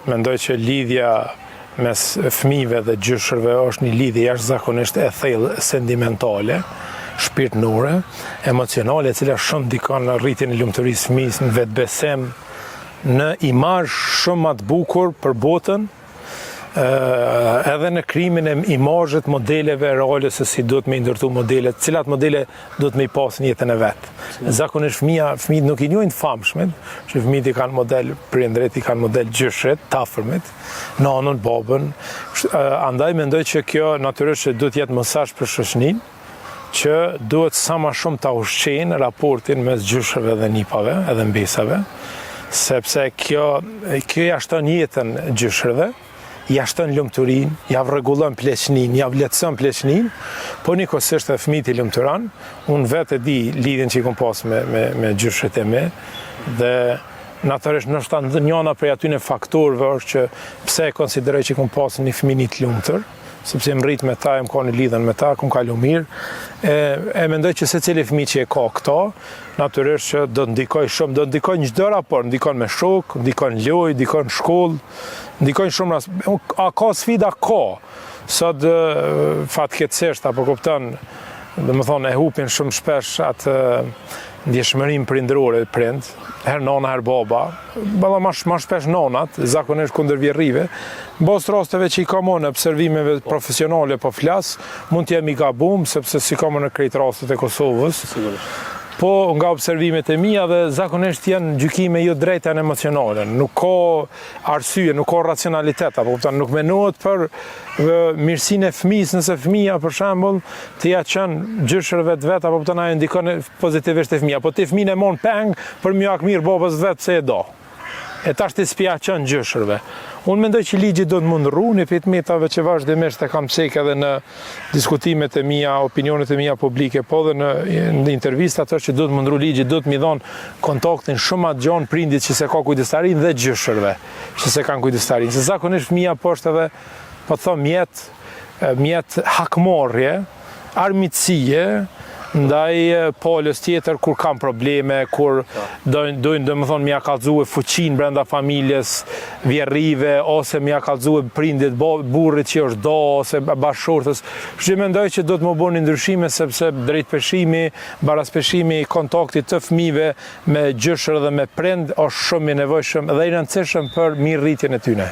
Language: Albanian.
mendoj që lidhja mes fëmijëve dhe gjyshërve është një lidhje jashtëzakonisht e thellë sentimentale, shpirtënore, emocionale, e cila shumë ndikon në rritjen e lumturisë së fëmijës, në vetbesim, në imazh shumë më të bukur për botën, edhe në krimin e imazhet, modeleve, rolës se si duhet me ndërtu modelet, cilat modele duhet me i pas në jetën e vet. Zakonisht fëmijët nuk i njohin të famshmet, që fëmijët i kanë model prindrit, i kanë model gjyshrit, të afërmit, nanën, babën. Andaj mendoj që kjo natyrisht duhet jetë mesazh për shoqërinë, që duhet sa më shumë ta ushqejnë raportin mes gjyshëve dhe nipave, edhe mbesave, sepse kjo ja shton jetën gjyshërve, ja shton lumturinë, ja rregullon pleqëninë, ja vlerëson pleqëninë, po njëkohësisht edhe fëmijët i lumturon. Unë vetë e di lidhjen që i kam pas me gjyshët e mi, dhe natyrisht ndoshta njëna prej atyre faktorëve është që pse e konsideroj që kam pas një fëmijë të lumtur, sepse më rrit me ta, më ka një lidhën me ta, kam kalu mirë. E mendoj që secili fëmijë që e ka këto, natyrisht që do të ndikoj shumë, do të ndikoj në çdo raport, ndikon me shok, ndikon lojë, ndikon shkollë, ndikon shumë rast. A ka sfida? Ka. Sot fatkeqësisht apo kupton, domethënë e hupin shumë shpesh atë ndjeshmërinë prindërore të prind, her nana, her baba, balla ma shpesh nanat, zakonisht kundër vjerrive. Mbos rasteve që i kam në observimeve profesionale po flas, mund të jemi gabum, sepse si kam në krejt rastet e Kosovës. Po nga observimet e mia dhe zakonisht janë gjykime jo drejta në emocionale, nuk ka arsye, nuk ka racionalitet, apo kupton, nuk menohet për mirësinë e fëmijës, nëse fëmia për shembull të ja çon gjyshërve të vet, apo kupton, ajo ndikon pozitivisht te fëmia, po ti fëmijën e mon peng për më ak mirë babës vet pse e do. E tash ti s'pia çon gjyshërve. Unë mendoj që ligji do të mund rru një pitmetave që vazhdimisht e kam cek edhe në diskutimet e mia, opinionet e mia publike, po dhe në intervistat që do të mund rru ligji, do të mi dhon kontaktin shumë atë gjon prindit që se ka kujdestarin dhe gjyshërve që se kanë kujdestarin. Se zakonisht fëmia po është edhe, po them, mjet hakmarrje, armiqësie ndaj palës tjetër kur kanë probleme, kur dojnë domethënë m'ia kallëzue fuqinë brenda familjes, vjerrive, ose m'ia kallëzue prindit, burrit që është do, ose bashkëshortës. Kështu mendoj që do të më bëni ndryshime, sepse drejtpeshimi, baraspeshimi i kontaktit të fëmijëve me gjyshër dhe me prind është shumë i nevojshëm dhe i rëndësishëm për mirëritjen e tyre.